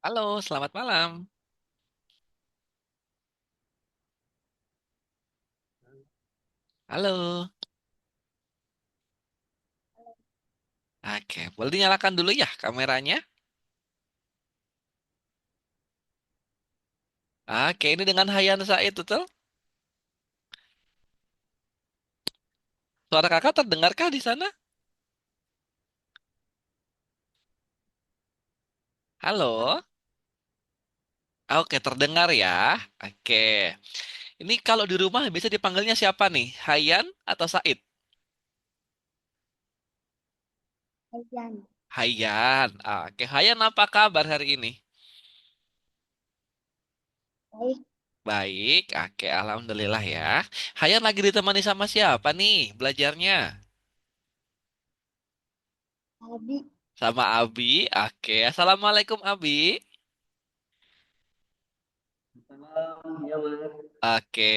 Halo, selamat malam. Halo. Oke, boleh dinyalakan dulu ya kameranya? Oke, ini dengan Hayan Said, betul? Suara kakak terdengarkah di sana? Halo? Oke, terdengar ya. Oke. Ini kalau di rumah bisa dipanggilnya siapa nih? Hayan atau Said? Ayan. Hayan. Oke, Hayan apa kabar hari ini? Baik, Baik. Oke, alhamdulillah ya. Hayan lagi ditemani sama siapa nih belajarnya? Abi. Sama Abi. Oke, Assalamualaikum Abi. Salam, ya Mas. Oke,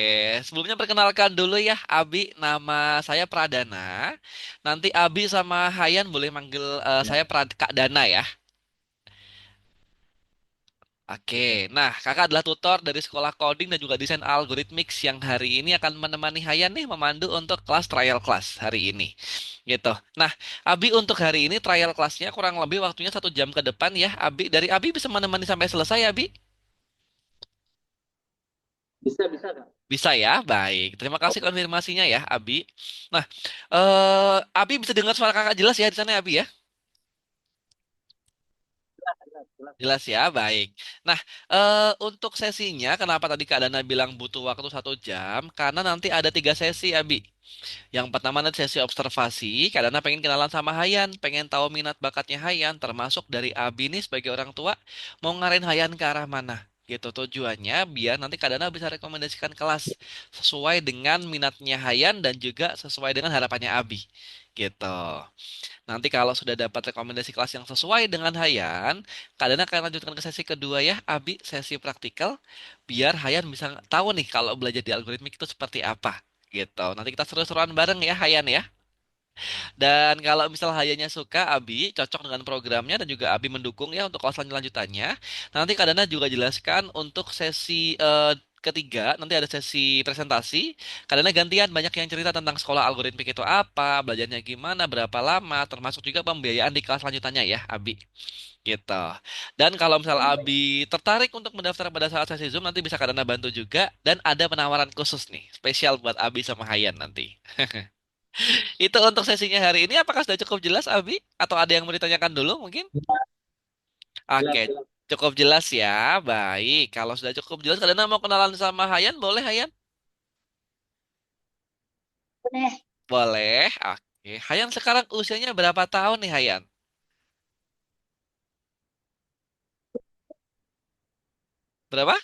sebelumnya perkenalkan dulu ya, Abi. Nama saya Pradana. Nanti Abi sama Hayan boleh manggil Ya, saya Kak Dana ya. Oke, oke. nah kakak adalah tutor dari sekolah coding dan juga desain algorithmics yang hari ini akan menemani Hayan nih memandu untuk kelas trial class hari ini. Gitu. Nah, Abi untuk hari ini trial classnya kurang lebih waktunya 1 jam ke depan ya. Abi bisa menemani sampai selesai, Abi? Bisa, bisa, Kak. Bisa ya, baik. Terima kasih Oke. konfirmasinya ya, Abi. Nah, Abi bisa dengar suara kakak jelas ya di sana, ya, Abi ya? Jelas, jelas, jelas, Kak. Jelas ya, baik. Nah, untuk sesinya, kenapa tadi Kak Dana bilang butuh waktu 1 jam? Karena nanti ada 3 sesi, Abi. Yang pertama nanti sesi observasi, Kak Dana pengen kenalan sama Hayan, pengen tahu minat bakatnya Hayan, termasuk dari Abi nih sebagai orang tua, mau ngarahin Hayan ke arah mana. Gitu tujuannya biar nanti Kak Dana bisa rekomendasikan kelas sesuai dengan minatnya Hayan dan juga sesuai dengan harapannya Abi. Gitu. Nanti kalau sudah dapat rekomendasi kelas yang sesuai dengan Hayan, Kak Dana akan lanjutkan ke sesi kedua ya, Abi, sesi praktikal, biar Hayan bisa tahu nih kalau belajar di algoritmik itu seperti apa. Gitu. Nanti kita seru-seruan bareng ya, Hayan ya. Dan kalau misal Hayanya suka, Abi cocok dengan programnya dan juga Abi mendukung ya untuk kelas lanjutannya. Nanti Kak Dana juga jelaskan untuk sesi ketiga, nanti ada sesi presentasi. Kak Dana gantian banyak yang cerita tentang sekolah algoritmik itu apa, belajarnya gimana, berapa lama, termasuk juga pembiayaan di kelas lanjutannya ya, Abi. Gitu. Dan kalau misal Abi tertarik untuk mendaftar pada saat sesi Zoom, nanti bisa Kak Dana bantu juga. Dan ada penawaran khusus nih, spesial buat Abi sama Hayan nanti. Itu untuk sesinya hari ini apakah sudah cukup jelas, Abi? Atau ada yang mau ditanyakan dulu mungkin? Jelas, Oke, jelas. cukup jelas ya. Baik, kalau sudah cukup jelas, kalian mau kenalan sama Hayan? Boleh, Hayan? Boleh. Boleh. Oke, Hayan sekarang usianya berapa tahun nih, Hayan? Berapa?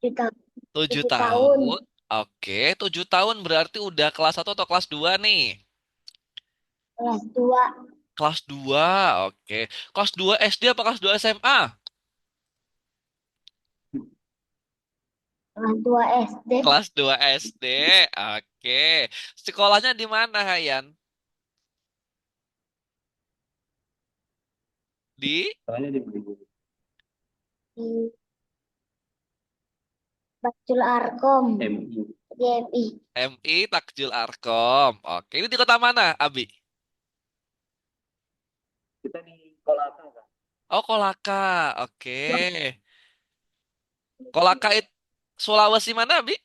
Kita 7 tujuh tahun. tahun. Oke, 7 tahun berarti udah kelas 1 atau kelas 2 nih? Kelas 2. Kelas 2. Oke. Kelas 2 SD apa kelas 2 SMA? Kelas 2 SD. Kelas 2 SD. Oke. Sekolahnya di mana, Hayan? Di Soalnya di Di Bacul Arkom. MI. Di MI. MI Takjil Arkom. Oke, ini di kota mana, Abi? Kita di Kolaka, Kak. Oh, Kolaka. Oke. Kolaka itu Sulawesi mana, Abi?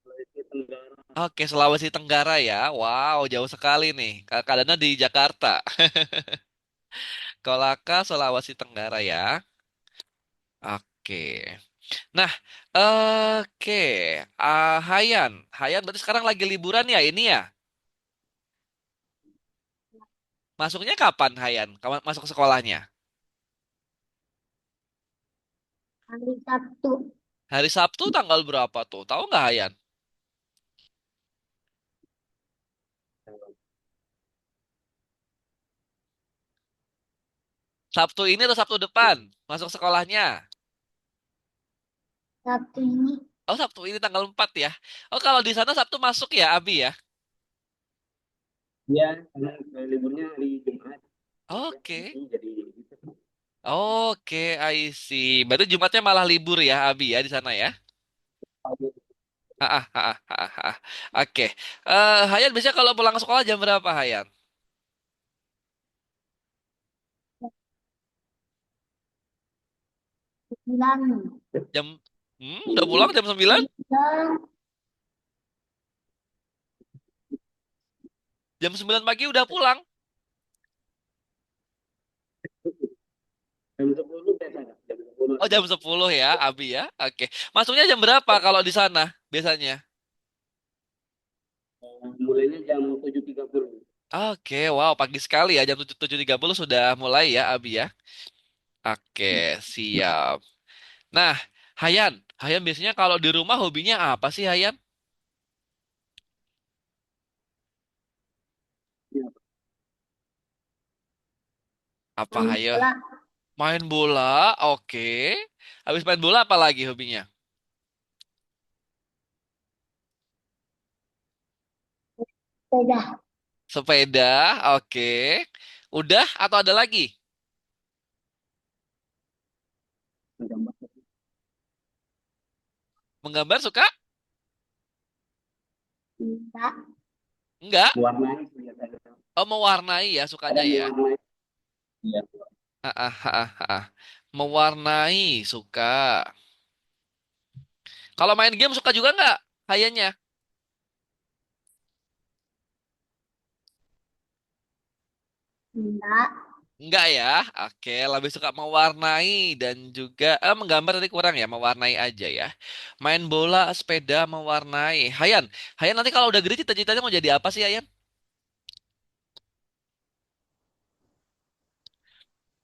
Sulawesi Tenggara. Oke, Sulawesi Tenggara ya. Wow, jauh sekali nih. Keadaannya di Jakarta. Kolaka, Sulawesi Tenggara ya. Oke. Nah, oke. Hayan. Hayan berarti sekarang lagi liburan ya ini ya? Masuknya kapan, Hayan? Kapan masuk sekolahnya? Hari Sabtu. Hari Sabtu tanggal berapa tuh? Tahu nggak, Hayan? Sabtu ini atau Sabtu depan? Masuk sekolahnya? Sabtu ini. Oh, Sabtu ini tanggal 4 ya. Oh, kalau di sana Sabtu masuk ya, Abi ya? Iya, karena liburnya hari Jumat. Ya, Oke. ini jadi gitu. Oke, I see. Berarti Jumatnya malah libur ya, Abi ya di sana ya? Ah, ah, ah, ah, ah, ah. Oke. Hayan biasanya kalau pulang sekolah jam berapa, Hayan? 9. Jam udah pulang jam 9? Jam Jam 9 pagi udah pulang? jam 10 biasanya. Jam 10 Oh, ada. jam 10 ya, Abi ya. Oke. Masuknya jam berapa kalau di sana biasanya? Mulainya jam 7.30. Oke, wow, pagi sekali ya. Jam 7.30 sudah mulai ya, Abi ya. Oke, siap. Nah, Hayan biasanya kalau di rumah hobinya apa sih, Hayan? Ya, Apa, main Hayo? bola, Main bola, oke. Habis main bola apa lagi hobinya? sepeda, Sepeda, oke. Udah atau ada lagi? menggambar, Menggambar suka? tidak, Enggak. mewarnai biasanya. Oh, mewarnai ya sukanya Ada ya. mewarnai. Iya. Ah, ah, ah, ah, ah. Mewarnai suka. Kalau main game suka juga nggak? Kayaknya. Tidak, Enggak ya. Oke, lebih suka mewarnai dan juga menggambar tadi kurang ya, mewarnai aja ya. Main bola, sepeda, mewarnai. Hayan nanti kalau udah gede cita-citanya mau jadi apa sih, Hayan?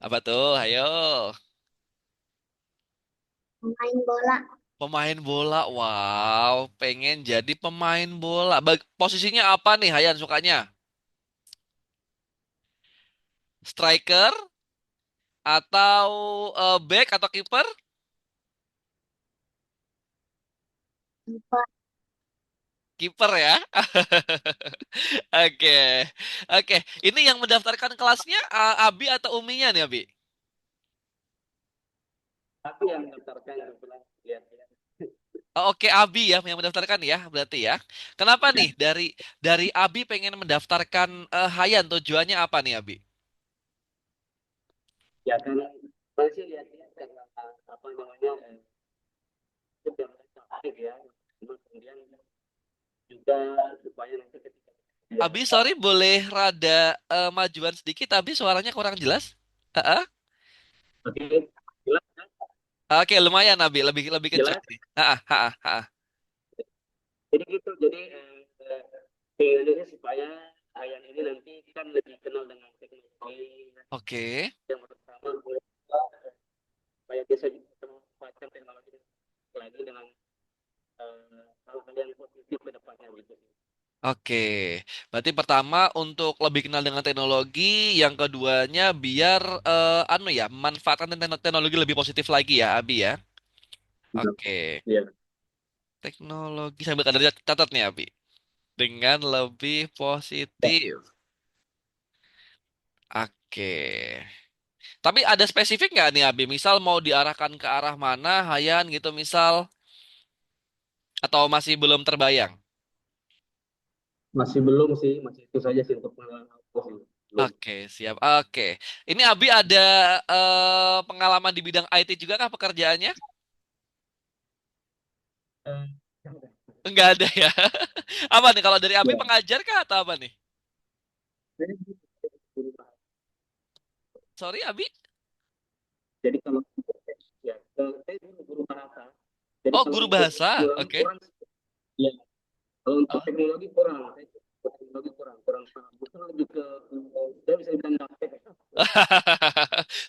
Apa tuh? Ayo. main bola, Pemain bola. Wow, pengen jadi pemain bola. Posisinya apa nih, Hayan sukanya? Striker atau back atau kiper? kiper, Kiper ya. Oke. Oke, ini yang mendaftarkan kelasnya Abi atau Uminya nih, Abi? tapi yang daftarkan kebetulan lihat-lihat. Oh, oke, Abi ya yang mendaftarkan ya, berarti ya. Kenapa nih dari Abi pengen mendaftarkan Hayan tujuannya apa nih, Abi? Ya kan masih lihat-lihat karena apa namanya sudah tertarik ya. Cuma kemudian juga supaya nanti ketika dia Abi, sorry boleh rada majuan sedikit, Abi suaranya kurang jelas. Heeh. oke jelas kan? Oke, lumayan Abi, lebih lebih kencang Jelas. nih. Heeh, heeh, heeh. Jadi gitu. Jadi pengennya supaya Ayan ini nanti kan lebih kenal dengan teknologi Oke. yang pertama supaya bisa memanfaatkan teknologi lagi dengan hal-hal yang positif ke depannya gitu. Oke, berarti pertama untuk lebih kenal dengan teknologi, yang keduanya biar anu ya, memanfaatkan teknologi lebih positif lagi ya, Abi ya. Oke, Iya. teknologi sambil ada catat nih, Abi. Dengan lebih positif. Oke. Tapi ada spesifik nggak nih, Abi? Misal mau diarahkan ke arah mana, Hayan gitu misal, atau masih belum terbayang? Masih belum sih, masih itu saja sih untuk pengalaman aku sih. Belum. Oke, siap. Oke. Ini Abi ada pengalaman di bidang IT juga kah pekerjaannya? Eh, Enggak ada ya. Apa nih kalau dari Abi ya. pengajar kah atau apa nih? Jadi Sorry Abi. jadi kalau ya, saya dulu guru bahasa. Jadi Oh, kalau guru untuk bahasa. kurang Oke. kurang ya, kalau untuk Oh. teknologi kurang, saya untuk teknologi kurang kurang paham. Mungkin lebih ke saya bisa bilang praktek.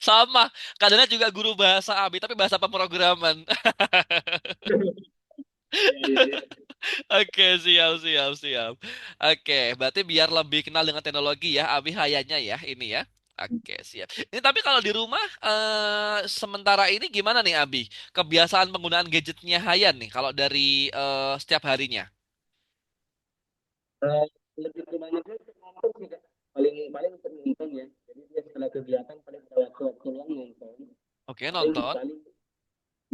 Sama. Kadangnya juga guru bahasa Abi, tapi bahasa pemrograman. Ya, ya, ya. Oke, siap, siap, siap. Oke, berarti biar lebih kenal dengan teknologi ya, Abi hayanya ya, ini ya. Oke, siap. Ini tapi kalau di rumah, sementara ini gimana nih, Abi? Kebiasaan penggunaan gadgetnya Hayan nih, kalau dari setiap harinya. Eh, lebih ke banyaknya nonton sih Kak. Paling paling untuk nonton ya. dia setelah kegiatan paling ada waktu-waktu luang nonton, Oke, paling nonton. paling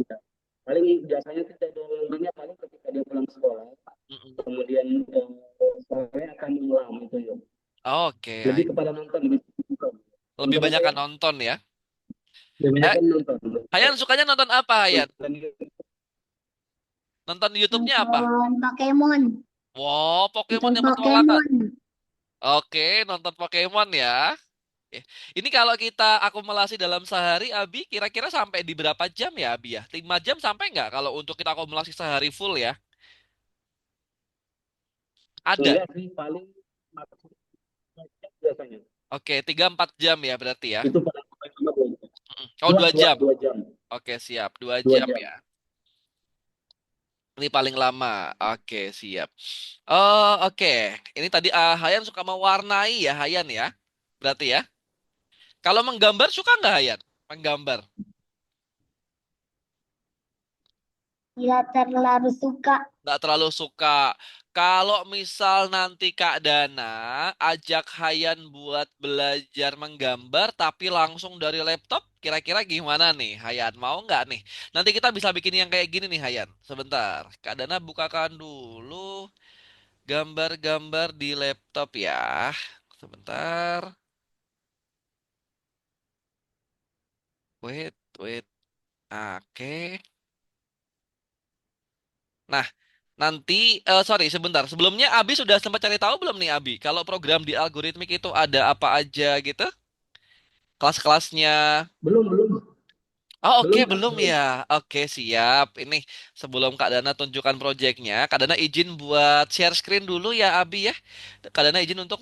ya, paling biasanya kita nontonnya paling ketika dia pulang sekolah, Mm-mm. kemudian sore akan malam itu ya. Oke, Lebih kepada nonton gitu. lebih Nonton apa banyak kan ya? nonton ya. Lebih banyak Eh, kan nonton. Hayan sukanya nonton apa, Hayan? Nonton Nonton YouTube-nya apa? Nonton Pokemon. Wow, Pokemon Nonton yang petualangan. Pokemon. Oke, nonton Pokemon ya. Oke. Ini kalau kita akumulasi dalam sehari, Abi, kira-kira sampai di berapa jam ya, Abi ya? 5 jam sampai nggak kalau untuk kita akumulasi sehari full ya? Ada. enggak sih paling maksimal biasanya. Oke, 3-4 jam ya berarti ya. Itu paling paling lama 2 jam. Oh, 2 jam. 2 jam. Oke, siap. dua dua jam jam. ya. Ini paling lama. Oke, siap. Oh, oke. Ini tadi Hayan suka mewarnai ya, Hayan ya. Berarti ya. Kalau menggambar suka nggak, Hayan? Menggambar. Tidak terlalu suka. Nggak terlalu suka. Kalau misal nanti Kak Dana ajak Hayan buat belajar menggambar tapi langsung dari laptop, kira-kira gimana nih, Hayan? Mau nggak nih? Nanti kita bisa bikin yang kayak gini nih, Hayan. Sebentar. Kak Dana bukakan dulu gambar-gambar di laptop ya. Sebentar. Wait, wait. Oke. Nah, nanti, sorry, sebentar. Sebelumnya Abi sudah sempat cari tahu belum nih, Abi? Kalau program di algoritmik itu ada apa aja gitu? Kelas-kelasnya. Belum, belum. Oh, oke, Belum, Kak, belum belum. ya. Oke, siap. Ini sebelum Kak Dana tunjukkan proyeknya, Kak Dana izin buat share screen dulu ya, Abi ya. Kak Dana izin untuk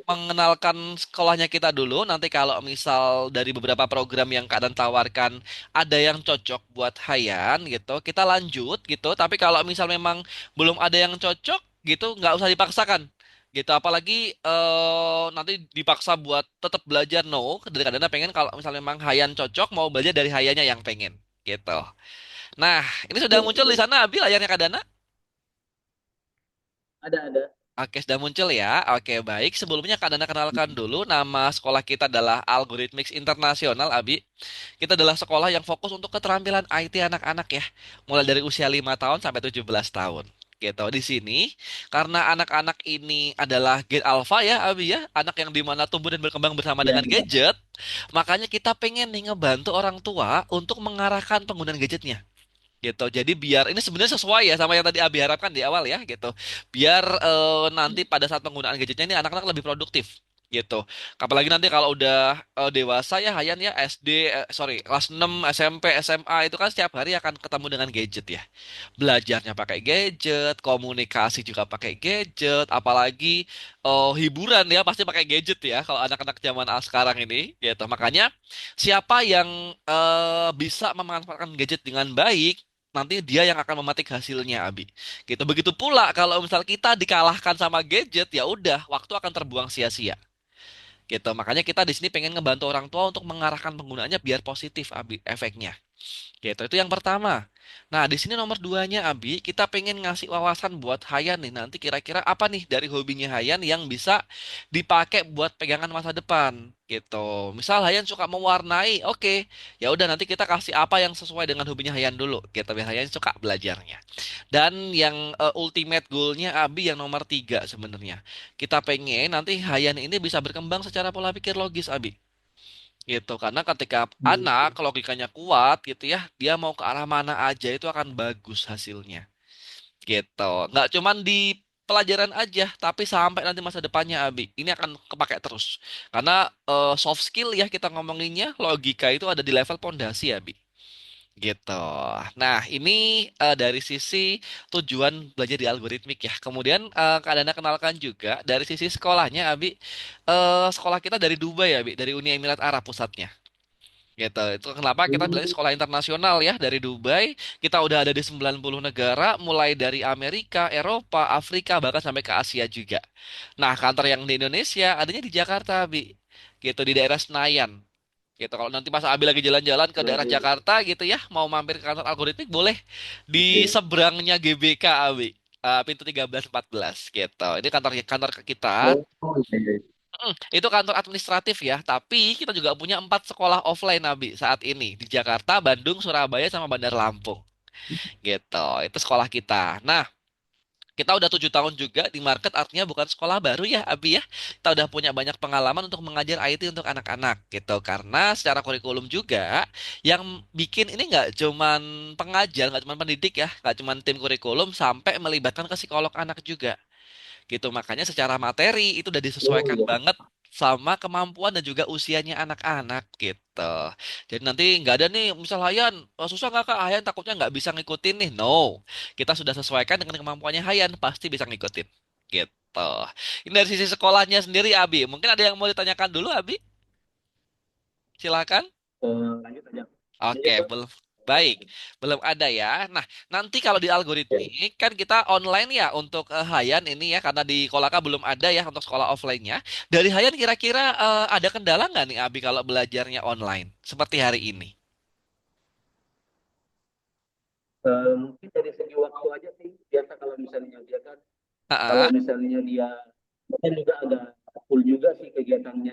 mengenalkan sekolahnya kita dulu. Nanti kalau misal dari beberapa program yang Kak Dana tawarkan ada yang cocok buat Hayan gitu, kita lanjut gitu. Tapi kalau misal memang belum ada yang cocok gitu, nggak usah dipaksakan gitu, apalagi nanti dipaksa buat tetap belajar, no. Dari Kadana pengen kalau misalnya memang Hayan cocok mau belajar dari Hayannya yang pengen gitu. Nah, ini sudah muncul di sana Abi layarnya Kadana. Ada. Oke, sudah muncul ya. Oke, baik. Sebelumnya Kadana kenalkan dulu, nama sekolah kita adalah Algorithmics Internasional, Abi. Kita adalah sekolah yang fokus untuk keterampilan IT anak-anak ya, mulai dari usia 5 tahun sampai 17 tahun. Gitu. Di sini karena anak-anak ini adalah gen alpha ya, Abi ya, anak yang dimana tumbuh dan berkembang bersama Ya, dengan gadget, makanya kita pengen nih ngebantu orang tua untuk mengarahkan penggunaan gadgetnya. Gitu. Jadi biar ini sebenarnya sesuai ya sama yang tadi Abi harapkan di awal ya gitu. Biar nanti pada saat penggunaan gadgetnya ini anak-anak lebih produktif gitu. Apalagi nanti kalau udah dewasa ya, Hayan ya, SD sorry, kelas 6 SMP SMA itu kan setiap hari akan ketemu dengan gadget ya. Belajarnya pakai gadget, komunikasi juga pakai gadget, apalagi hiburan ya pasti pakai gadget ya kalau anak-anak zaman sekarang ini gitu. Makanya siapa yang bisa memanfaatkan gadget dengan baik, nanti dia yang akan memetik hasilnya, Abi. Gitu. Begitu pula kalau misal kita dikalahkan sama gadget, ya udah, waktu akan terbuang sia-sia. Gitu. Makanya kita di sini pengen ngebantu orang tua untuk mengarahkan penggunaannya biar positif, Abi, efeknya. Gitu, itu yang pertama. Nah, di sini nomor duanya, Abi, kita pengen ngasih wawasan buat Hayan nih. Nanti kira-kira apa nih dari hobinya Hayan yang bisa dipakai buat pegangan masa depan, gitu. Misal Hayan suka mewarnai, oke. Ya udah nanti kita kasih apa yang sesuai dengan hobinya Hayan dulu, gitu. Biar Hayan suka belajarnya. Dan yang ultimate goalnya Abi yang nomor 3 sebenarnya. Kita pengen nanti Hayan ini bisa berkembang secara pola pikir logis, Abi gitu karena ketika anak logikanya kuat gitu ya dia mau ke arah mana aja itu akan bagus hasilnya gitu nggak cuman di pelajaran aja tapi sampai nanti masa depannya Abi ini akan kepake terus karena soft skill ya kita ngomonginnya logika itu ada di level pondasi Abi gitu. Nah, ini dari sisi tujuan belajar di algoritmik ya. Kemudian Kak Dana kenalkan juga dari sisi sekolahnya, Abi. Sekolah kita dari Dubai ya, Abi, dari Uni Emirat Arab pusatnya. Gitu. Itu kenapa kita bilang sekolah internasional ya dari Dubai. Kita udah ada di 90 negara, mulai dari Amerika, Eropa, Afrika, bahkan sampai ke Asia juga. Nah, kantor yang di Indonesia adanya di Jakarta, Abi. Gitu, di daerah Senayan. Gitu. Kalau nanti pas Abi lagi jalan-jalan ke daerah Oke. Jakarta gitu ya, mau mampir ke kantor algoritmik boleh di seberangnya GBK Abi. Pintu 1314 gitu. Ini kantor kantor kita. Oh, iya, iya. Itu kantor administratif ya, tapi kita juga punya 4 sekolah offline Nabi saat ini di Jakarta, Bandung, Surabaya, sama Bandar Lampung. Gitu, itu sekolah kita. Nah, kita udah 7 tahun juga di market, artinya bukan sekolah baru ya, Abi ya. Kita udah punya banyak pengalaman untuk mengajar IT untuk anak-anak gitu. Karena secara kurikulum juga, yang bikin ini nggak cuman pengajar, nggak cuman pendidik ya, nggak cuman tim kurikulum, sampai melibatkan ke psikolog anak juga gitu. Makanya secara materi itu udah Oh disesuaikan iya. banget sama kemampuan dan juga usianya anak-anak gitu. Jadi nanti nggak ada nih, misal Hayan, "Oh, susah nggak Kak? Hayan takutnya nggak bisa ngikutin nih." No, kita sudah sesuaikan dengan kemampuannya Hayan, pasti bisa ngikutin. Gitu. Ini dari sisi sekolahnya sendiri, Abi. Mungkin ada yang mau ditanyakan dulu, Abi? Silakan. Lanjut aja. Oke, Lanjut Bang. belum. Baik, belum ada ya. Nah, nanti kalau di algoritmik kan kita online ya untuk Hayan ini ya, karena di Kolaka belum ada ya untuk sekolah offline-nya. Dari Hayan kira-kira ada kendala nggak nih Abi kalau belajarnya online seperti hari ini? Mungkin dari segi waktu aja sih, biasa kalau misalnya dia kan, kalau Ah, misalnya dia mungkin juga ada full juga sih kegiatannya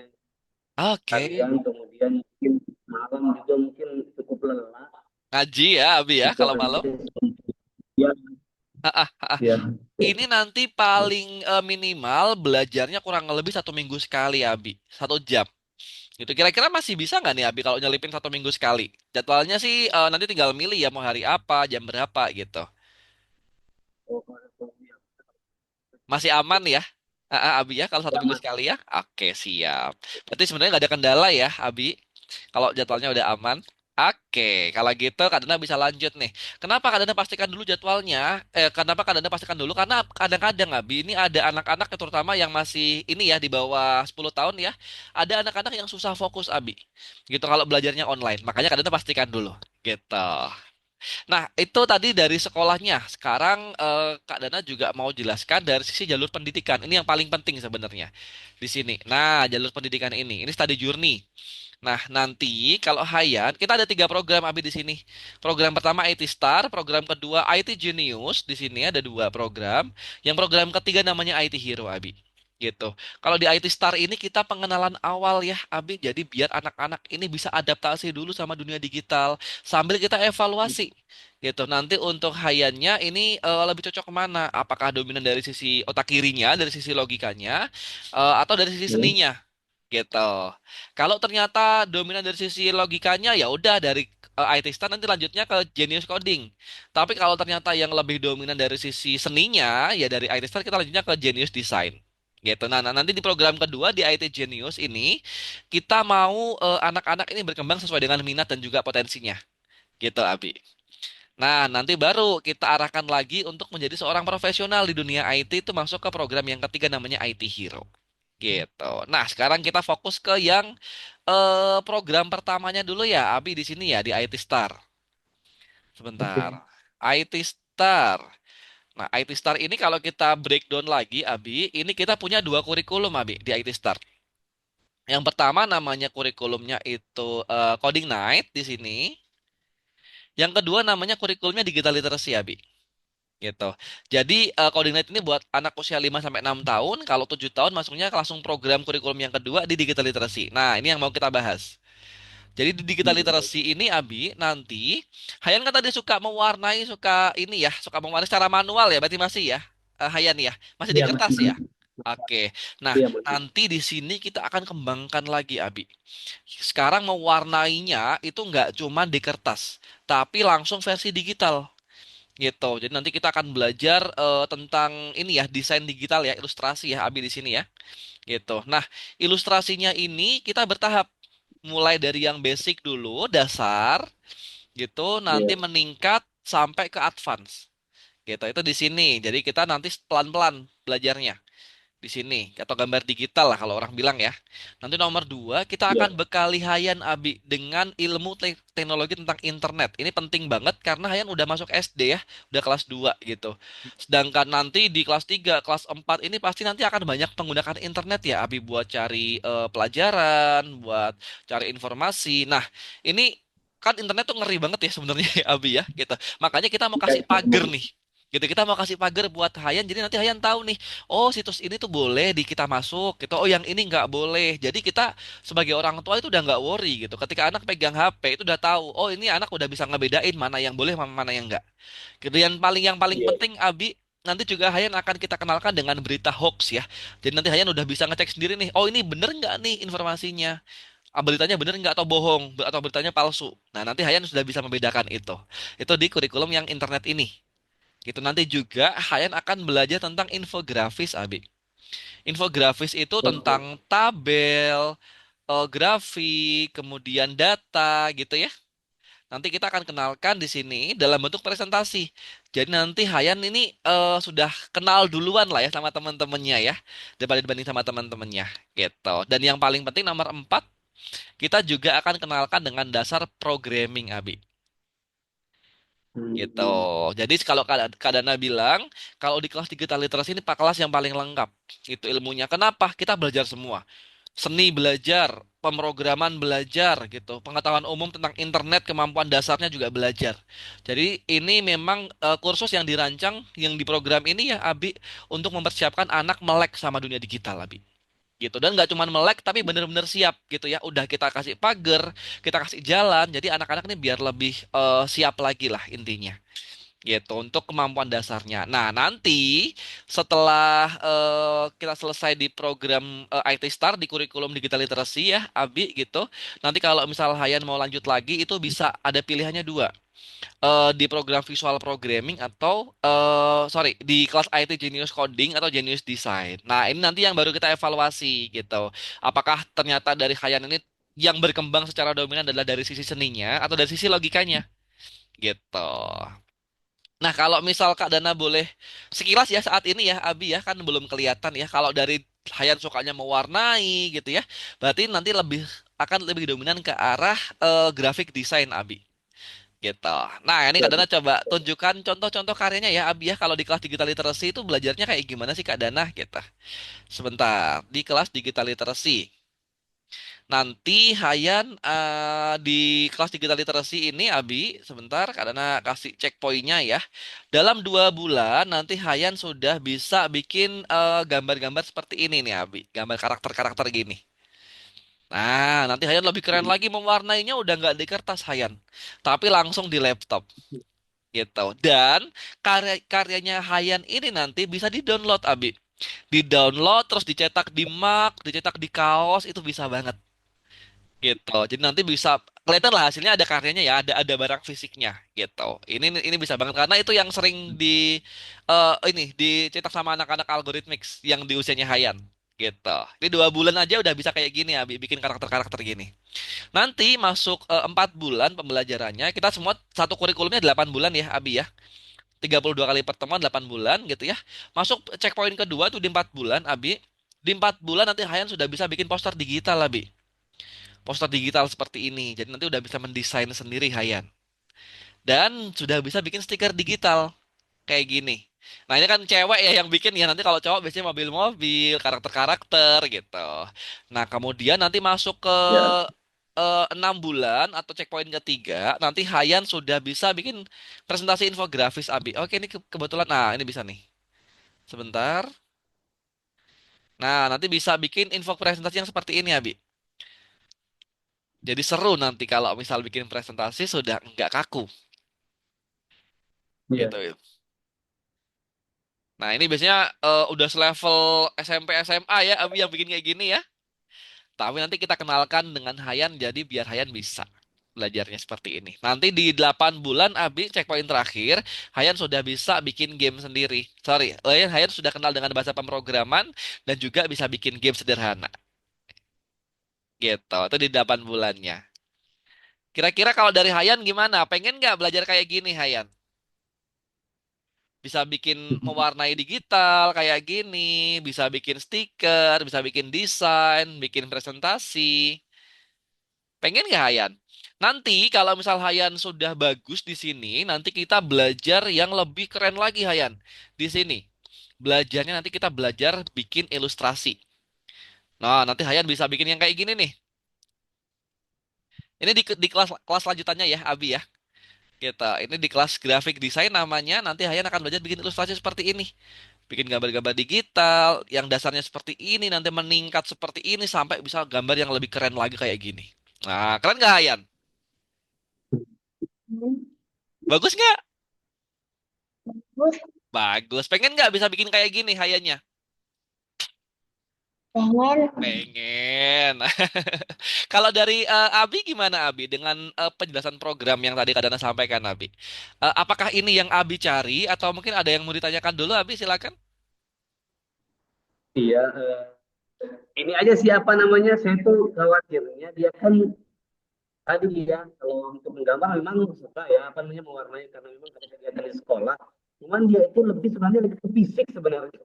oke. harian, kemudian mungkin malam juga mungkin cukup lelah, Ngaji ya Abi ya itu kalau malam. aja. Ya, Ah. ya. Ini nanti paling minimal belajarnya kurang lebih 1 minggu sekali Abi, 1 jam. Gitu. Kira-kira masih bisa nggak nih Abi kalau nyelipin 1 minggu sekali? Jadwalnya sih nanti tinggal milih ya mau hari apa, jam berapa gitu. Oh, Masih aman ya? Abi ya kalau satu ya, minggu Mas. sekali ya? Oke siap. Berarti sebenarnya nggak ada kendala ya Abi? Kalau jadwalnya udah aman? Oke, kalau gitu Kak Dana bisa lanjut nih. Kenapa Kak Dana pastikan dulu jadwalnya? Kenapa Kak Dana pastikan dulu? Karena kadang-kadang Abi ini ada anak-anak terutama yang masih ini ya di bawah 10 tahun ya. Ada anak-anak yang susah fokus Abi. Gitu kalau belajarnya online. Makanya Kak Dana pastikan dulu. Gitu. Nah, itu tadi dari sekolahnya. Sekarang Kak Dana juga mau jelaskan dari sisi jalur pendidikan. Ini yang paling penting sebenarnya di sini. Nah, jalur pendidikan ini study journey. Nah, nanti kalau Hayan, kita ada 3 program Abi di sini. Program pertama IT Star, program kedua IT Genius. Di sini ada 2 program. Yang program ketiga namanya IT Hero Abi. Gitu. Kalau di IT Star ini kita pengenalan awal ya, Abi. Jadi biar anak-anak ini bisa adaptasi dulu sama dunia digital sambil kita evaluasi. Gitu. Nanti untuk Hayannya ini lebih cocok kemana? Apakah dominan dari sisi otak kirinya, dari sisi logikanya, atau dari sisi seninya? Gitu. Kalau ternyata dominan dari sisi logikanya ya udah dari IT Star nanti lanjutnya ke Genius Coding. Tapi kalau ternyata yang lebih dominan dari sisi seninya ya dari IT Star kita lanjutnya ke Genius Design. Gitu. Nanti di program kedua di IT Genius ini kita mau anak-anak ini berkembang sesuai dengan minat dan juga potensinya. Gitu, Abi. Nah, nanti baru kita arahkan lagi untuk menjadi seorang profesional di dunia IT itu masuk ke program yang ketiga namanya IT Hero. Gitu. Nah, sekarang kita fokus ke yang program pertamanya dulu ya, Abi di sini ya di IT Star. Sebentar. Oke. IT Star. Nah, IT Star ini kalau kita breakdown lagi, Abi, ini kita punya 2 kurikulum, Abi, di IT Star. Yang pertama namanya kurikulumnya itu Coding Night di sini. Yang kedua namanya kurikulumnya Digital Literacy, Abi. Gitu. Jadi Coding Night ini buat anak usia 5 sampai 6 tahun, kalau 7 tahun masuknya langsung program kurikulum yang kedua di Digital Literacy. Nah, ini yang mau kita bahas. Jadi di digital literacy ini Abi nanti Hayan kan tadi suka mewarnai, suka ini ya, suka mewarnai secara manual ya, berarti masih ya, Hayan ya, masih di Iya, Mas. kertas ya. Oke. Nah, Iya, Mas. nanti di sini kita akan kembangkan lagi Abi. Sekarang mewarnainya itu nggak cuma di kertas, tapi langsung versi digital gitu. Jadi nanti kita akan belajar tentang ini ya, desain digital ya, ilustrasi ya Abi di sini ya. Gitu. Nah, ilustrasinya ini kita bertahap mulai dari yang basic dulu, dasar, gitu, nanti Iya. meningkat sampai ke advance. Gitu, itu di sini. Jadi kita nanti pelan-pelan belajarnya di sini atau gambar digital lah kalau orang bilang ya. Nanti nomor 2 kita Iya. akan bekali Hayan Abi dengan ilmu teknologi tentang internet. Ini penting banget karena Hayan udah masuk SD ya, udah kelas 2 gitu. Sedangkan nanti di kelas 3 kelas 4 ini pasti nanti akan banyak menggunakan internet ya Abi buat cari pelajaran, buat cari informasi. Nah, ini kan internet tuh ngeri banget ya sebenarnya ya Abi ya gitu. Makanya kita mau Iya, kasih iya, pagar Mas. nih. Gitu kita mau kasih pagar buat Hayan, jadi nanti Hayan tahu nih, oh situs ini tuh boleh di kita masuk gitu, oh yang ini nggak boleh. Jadi kita sebagai orang tua itu udah nggak worry gitu. Ketika anak pegang HP itu udah tahu, oh ini anak udah bisa ngebedain mana yang boleh mana yang nggak. Gitu. Yang paling Iya. penting Abi, nanti juga Hayan akan kita kenalkan dengan berita hoax ya. Jadi nanti Hayan udah bisa ngecek sendiri nih, oh ini bener nggak nih informasinya. Ah, beritanya bener nggak atau bohong atau beritanya palsu. Nah nanti Hayan sudah bisa membedakan itu. Itu di kurikulum yang internet ini. Gitu nanti juga Hayan akan belajar tentang infografis, Abi. Infografis itu Oke. tentang tabel, grafik, kemudian data gitu ya. Nanti kita akan kenalkan di sini dalam bentuk presentasi. Jadi nanti Hayan ini sudah kenal duluan lah ya sama teman-temannya ya, daripada dibanding sama teman-temannya gitu. Dan yang paling penting nomor 4, kita juga akan kenalkan dengan dasar programming, Abi. Gitu. Hmm. Jadi kalau Kak Dana bilang, kalau di kelas digital literasi ini Pak kelas yang paling lengkap. Itu ilmunya. Kenapa? Kita belajar semua. Seni belajar, pemrograman belajar gitu. Pengetahuan umum tentang internet, kemampuan dasarnya juga belajar. Jadi ini memang kursus yang dirancang, yang diprogram ini ya Abi, untuk mempersiapkan anak melek sama dunia digital, Abi. Gitu, dan nggak cuma melek tapi bener-bener siap gitu ya, udah kita kasih pagar, kita kasih jalan, jadi anak-anak ini biar lebih siap lagi lah intinya gitu untuk kemampuan dasarnya. Nah nanti setelah kita selesai di program IT Star di kurikulum digital literasi ya Abi gitu, nanti kalau misal Hayan mau lanjut lagi itu bisa ada pilihannya dua, di program visual programming atau sorry di kelas IT Genius Coding atau Genius Design. Nah ini nanti yang baru kita evaluasi gitu. Apakah ternyata dari Hayan ini yang berkembang secara dominan adalah dari sisi seninya atau dari sisi logikanya gitu. Nah kalau misal Kak Dana boleh sekilas ya saat ini ya Abi ya kan belum kelihatan ya kalau dari Hayan sukanya mewarnai gitu ya. Berarti nanti akan lebih dominan ke arah grafik desain Abi gitu. Nah, ini Kak Ya. Dana coba tunjukkan contoh-contoh karyanya ya, Abi ya. Kalau di kelas digital literasi itu belajarnya kayak gimana sih Kak Dana gitu. Sebentar, di kelas digital literasi. Nanti Hayan di kelas digital literasi ini, Abi, sebentar Kak Dana kasih checkpointnya ya. Dalam 2 bulan nanti Hayan sudah bisa bikin gambar-gambar seperti ini nih, Abi. Gambar karakter-karakter gini. Nah, nanti Hayan lebih keren lagi mewarnainya udah nggak di kertas Hayan, tapi langsung di laptop gitu. Dan karyanya Hayan ini nanti bisa di-download, Abi. Di-download terus dicetak di mug, dicetak di kaos itu bisa banget gitu. Jadi nanti bisa kelihatan lah hasilnya ada karyanya ya, ada barang fisiknya gitu. Ini bisa banget karena itu yang sering ini dicetak sama anak-anak algorithmics yang di usianya Hayan gitu. Ini 2 bulan aja udah bisa kayak gini, Abi, bikin karakter-karakter gini. Nanti masuk 4 bulan pembelajarannya, kita semua satu kurikulumnya 8 bulan ya, Abi ya. 32 kali pertemuan 8 bulan gitu ya. Masuk checkpoint kedua tuh di 4 bulan, Abi. Di 4 bulan nanti Hayan sudah bisa bikin poster digital, Abi. Poster digital seperti ini. Jadi nanti udah bisa mendesain sendiri Hayan. Dan sudah bisa bikin stiker digital kayak gini. Nah ini kan cewek ya yang bikin ya. Nanti kalau cowok biasanya mobil-mobil, karakter-karakter gitu. Nah kemudian nanti masuk ke Ya. 6 bulan atau checkpoint ketiga, nanti Hayan sudah bisa bikin presentasi infografis, Abi. Oke, ini kebetulan. Nah, ini bisa nih. Sebentar. Nah, nanti bisa bikin info presentasi yang seperti ini, Abi. Jadi seru nanti kalau misal bikin presentasi sudah nggak kaku. Iya. Gitu. Nah, ini biasanya udah selevel SMP SMA ya, Abi yang bikin kayak gini ya. Tapi nanti kita kenalkan dengan Hayan jadi biar Hayan bisa belajarnya seperti ini. Nanti di 8 bulan Abi checkpoint terakhir, Hayan sudah bisa bikin game sendiri. Sorry, Hayan sudah kenal dengan bahasa pemrograman dan juga bisa bikin game sederhana. Gitu, itu di 8 bulannya. Kira-kira kalau dari Hayan gimana? Pengen nggak belajar kayak gini, Hayan? Bisa bikin mewarnai digital kayak gini, bisa bikin stiker, bisa bikin desain, bikin presentasi. Pengen nggak Hayan? Nanti kalau misal Hayan sudah bagus di sini, nanti kita belajar yang lebih keren lagi Hayan. Di sini. Belajarnya nanti kita belajar bikin ilustrasi. Nah, nanti Hayan bisa bikin yang kayak gini nih. Ini di kelas kelas lanjutannya ya, Abi ya. Gitu. Ini di kelas grafik desain namanya. Nanti Hayan akan belajar bikin ilustrasi seperti ini. Bikin gambar-gambar digital yang dasarnya seperti ini nanti meningkat seperti ini sampai bisa gambar yang lebih keren lagi kayak gini. Nah, keren nggak Hayan? Hmm, Bagus nggak? Terus Bagus. Pengen nggak bisa bikin kayak gini Hayannya? pengen Pengen. Kalau dari Abi gimana Abi dengan penjelasan program yang tadi Kadana sampaikan Abi? Apakah ini yang Abi cari atau mungkin ada yang mau ditanyakan dulu Abi silakan. Iya, ini aja sih apa namanya, saya tuh khawatirnya dia kan tadi ya, kalau untuk menggambar memang suka ya apa namanya mewarnai karena memang ada kegiatan di sekolah. Cuman dia itu lebih sebenarnya lebih ke fisik sebenarnya.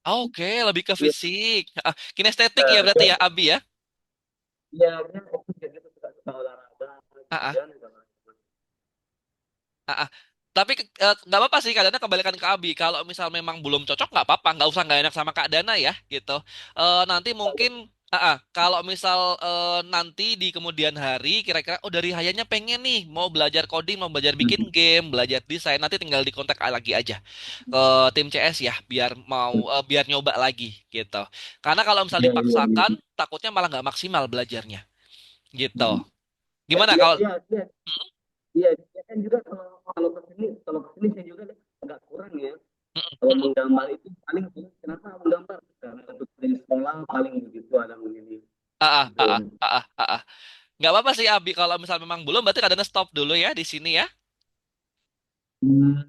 Oke, lebih ke Iya, fisik. Kinestetik ya berarti ya dia, Abi ya? dia fokus kayak gitu suka olahraga Ah, ah. kemudian Ah, ah. Tapi nggak apa-apa sih, Kak Dana kembalikan ke Abi. Kalau misal memang belum cocok nggak apa-apa, nggak usah nggak enak sama Kak Dana ya, gitu. Nanti mungkin, kalau misal nanti di kemudian hari, kira-kira, oh dari Hayanya pengen nih, mau belajar coding, mau belajar bikin game, belajar desain, nanti tinggal dikontak lagi aja ke tim CS ya, biar nyoba lagi, gitu. Karena kalau misal iya iya dipaksakan, iya. takutnya malah nggak maksimal belajarnya, gitu. Ya, Gimana dia kalau? dia dia dia, dia kan juga kalau kesini saya juga agak kurang ya. Kalau menggambar itu paling kenapa menggambar? Karena untuk di sekolah paling begitu ada begini. Ah, ah, Gitu. ah, ah, ah, ah, ah. Ah. Nggak apa-apa sih Abi kalau misal memang belum berarti kadang stop dulu ya di sini ya.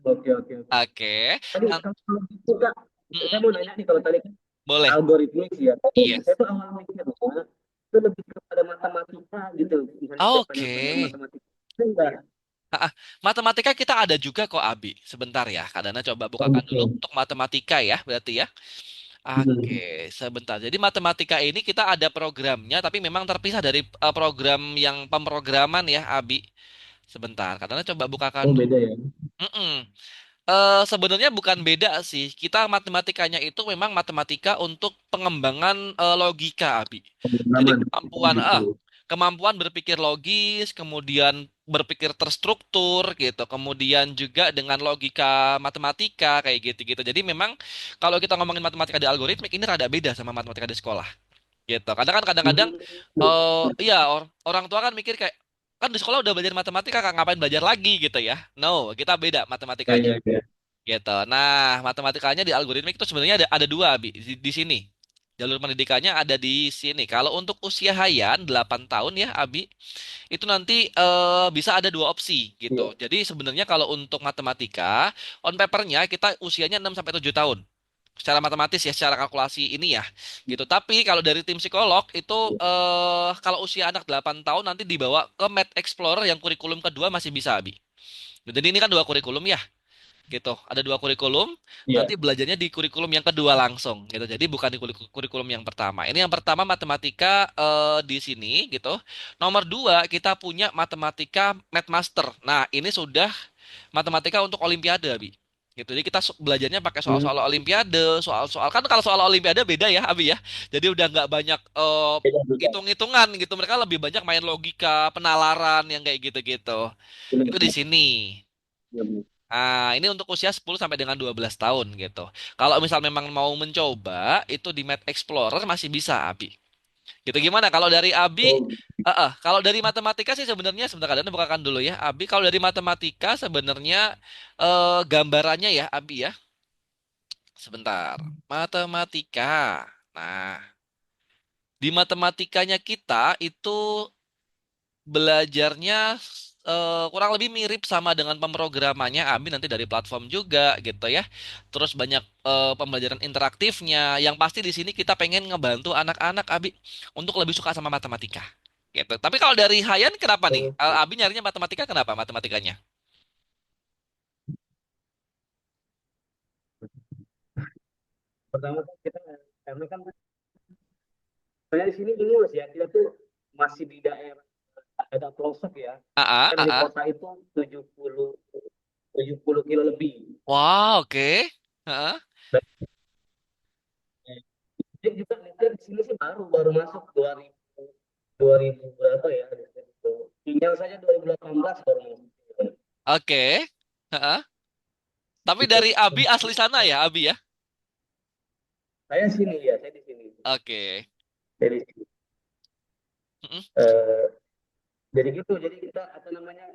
Oke oke oke. Oke. Tadi Nah, kalau gitu Kak, saya mm-mm. mau nanya nih kalau tadi kan Boleh. algoritmik sih ya. Tapi saya Yes. tuh awal mikirnya itu lebih kepada matematika gitu. Misalnya kayak Oke. penilaian matematika. Itu enggak. Ah, ah. Matematika kita ada juga kok Abi. Sebentar ya. Kadana coba Oh bukakan dulu gitu. untuk matematika ya berarti ya. Oke, Hmm. sebentar. Jadi matematika ini kita ada programnya tapi memang terpisah dari program yang pemrograman ya Abi. Sebentar. Kadana coba bukakan Oh dulu. beda ya. Mm-mm. Sebenarnya bukan beda sih. Kita matematikanya itu memang matematika untuk pengembangan logika, Abi. Jadi Pemrograman. Oh gitu. kemampuan berpikir logis, kemudian berpikir terstruktur gitu, kemudian juga dengan logika matematika kayak gitu-gitu. Jadi memang kalau kita ngomongin matematika di algoritmik ini rada beda sama matematika di sekolah gitu. Karena kan kadang-kadang Hmm. iya orang tua kan mikir kayak kan di sekolah udah belajar matematika, Kak, ngapain belajar lagi gitu ya. No, kita beda Ya matematikanya. ya ya. Gitu. Nah, matematikanya di algoritmik itu sebenarnya ada dua, Abi, di sini. Jalur pendidikannya ada di sini. Kalau untuk usia Hayan 8 tahun ya, Abi, itu nanti bisa ada dua opsi Iya. gitu. Jadi sebenarnya kalau untuk matematika, on papernya kita usianya 6 sampai 7 tahun. Secara matematis ya, secara kalkulasi ini ya. Gitu. Tapi kalau dari tim psikolog itu kalau usia anak 8 tahun nanti dibawa ke Math Explorer yang kurikulum kedua masih bisa, Abi. Jadi ini kan dua kurikulum ya gitu. Ada dua kurikulum, Iya. nanti belajarnya di kurikulum yang kedua langsung gitu. Jadi bukan di kurikulum yang pertama. Ini yang pertama matematika di sini gitu. Nomor dua kita punya matematika Mathmaster. Nah ini sudah matematika untuk Olimpiade, Abi. Gitu. Jadi kita belajarnya pakai Hmm. soal-soal Olimpiade, soal-soal kan kalau soal Olimpiade beda ya, Abi ya. Jadi udah nggak banyak Beda beda. hitung-hitungan gitu. Mereka lebih banyak main logika, penalaran yang kayak gitu-gitu. Itu di Benar. sini. Nah, ini untuk usia 10 sampai dengan 12 tahun gitu. Kalau misal memang mau mencoba, itu di Math Explorer masih bisa, Abi. Gitu gimana? Kalau dari Abi, Oh, kalau dari matematika sih sebenarnya sebentar kadang bukakan dulu ya, Abi. Kalau dari matematika sebenarnya gambarannya ya, Abi ya. Sebentar. Matematika. Nah, di matematikanya kita itu belajarnya kurang lebih mirip sama dengan pemrogramannya Abi nanti dari platform juga gitu ya. Terus banyak pembelajaran interaktifnya. Yang pasti di sini kita pengen ngebantu anak-anak Abi untuk lebih suka sama matematika. Gitu. Tapi kalau dari Hayan kenapa nih? oh. Abi nyarinya matematika kenapa matematikanya? Pertama kan kita karena kan saya di sini ini mas ya kita tuh masih di daerah ada pelosok ya. Ah, Kan ah, di ah. kota itu 70 kilo lebih. Wah, oke. Ah, Dan dia juga lihat di sini sih baru baru masuk 2000 berapa ya. Tinggal saja 2018 baru masuk. Oke. Heeh. Tapi Gitu. dari Abi asli sana ya, Abi ya? Saya sini ya, saya di sini. Oke. Saya di sini. Mm-mm. Eh, jadi gitu, jadi kita apa namanya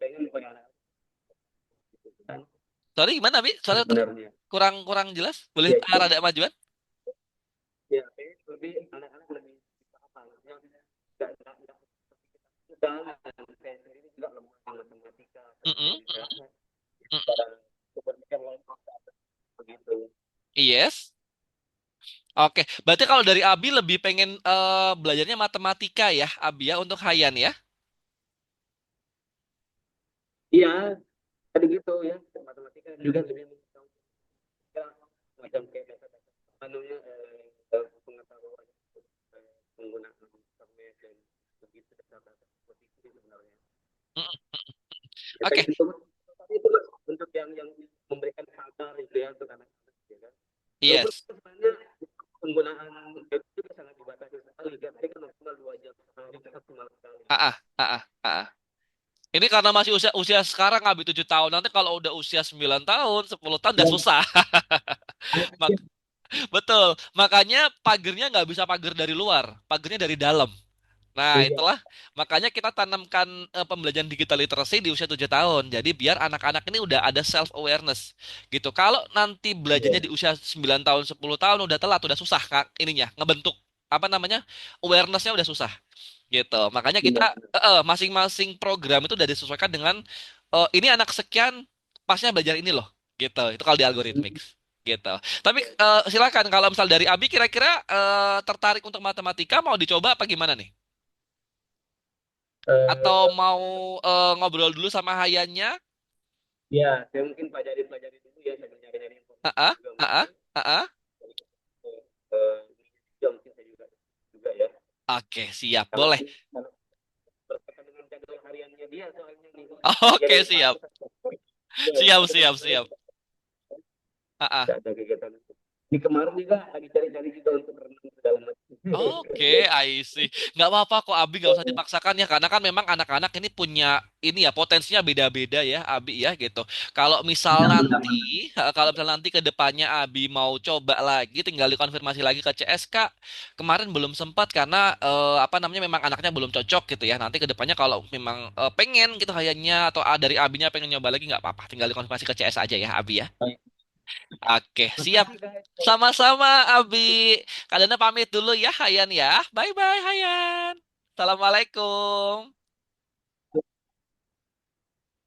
pengen punya anak gitu kan Sorry gimana, Abi? Soalnya sebenarnya. kurang kurang jelas. Boleh Ya, rada majuan? ya pengen lebih anak-anak lebih apa ya, nggak kita saya sendiri juga lemah matematika Mm-mm. bisa Mm-mm. berpikir logis begitu. Yes. Oke, berarti kalau dari Abi lebih pengen belajarnya matematika ya, Abi ya untuk Hayan ya? Iya, tadi gitu ya, matematika juga lebih macam kayak anunya pengetahuan penggunaan internet dan begitu data seperti itu sebenarnya. Mm-mm. Ya, Oke, pengen tapi itu Mas, untuk yang memberikan kabar itu ya untuk anak-anak ya kan. Walaupun yes. sebenarnya penggunaan itu juga sangat dibatasi sekali kan. Tadi kan maksimal 2 jam sehari itu maksimal sekali. Ah, ah, ah, ah, ah, ah. Ini karena masih usia usia sekarang Abi 7 tahun. Nanti kalau udah usia 9 tahun, 10 tahun udah Ya, susah. Mak- Betul. Makanya pagernya nggak bisa pagar dari luar, pagernya dari dalam. Nah, iya, itulah makanya kita tanamkan pembelajaran digital literacy di usia 7 tahun. Jadi biar anak-anak ini udah ada self awareness gitu. Kalau nanti belajarnya iya, di usia 9 tahun, 10 tahun udah telat, udah susah Kak ininya ngebentuk apa namanya? Awarenessnya udah susah gitu. Makanya kita benar. masing-masing program itu udah disesuaikan dengan ini anak sekian pasnya belajar ini loh. Gitu. Itu kalau di algoritmik gitu. Tapi silakan kalau misal dari Abi kira-kira tertarik untuk matematika mau dicoba apa gimana nih? Atau Eh, mau ngobrol dulu sama Hayannya? ya, saya mungkin pelajari dulu ya sambil nyari-nyari informasi Heeh, juga heeh, mungkin. heeh. Juga mungkin saya juga ya. Oke, siap. Karena Boleh. kan kalau berkaitan dengan jadwal hariannya dia soalnya nih jadi Oke, siap. pagi ya, Siap, ada siap, kemarin siap. Heeh. nggak ada kegiatan. Di kemarin juga lagi cari-cari juga untuk renang segala macam. Oke, I see. Nggak apa-apa kok, Abi nggak usah dipaksakan ya, karena kan memang anak-anak ini punya ini ya potensinya beda-beda ya, Abi ya gitu. Kalau misal Ya, nanti, benar. kalau misal nanti ke depannya Abi mau coba lagi, tinggal dikonfirmasi lagi ke CSK. Kemarin belum sempat karena apa namanya memang anaknya belum cocok gitu ya. Nanti ke depannya kalau memang pengen gitu kayaknya atau dari Abinya pengen nyoba lagi nggak apa-apa, tinggal dikonfirmasi ke CS aja ya, Abi ya. Baik. Oke, siap. Makasih guys. Sama-sama, Abi. Kadana pamit dulu ya, Hayan ya. Bye-bye, Hayan. Assalamualaikum.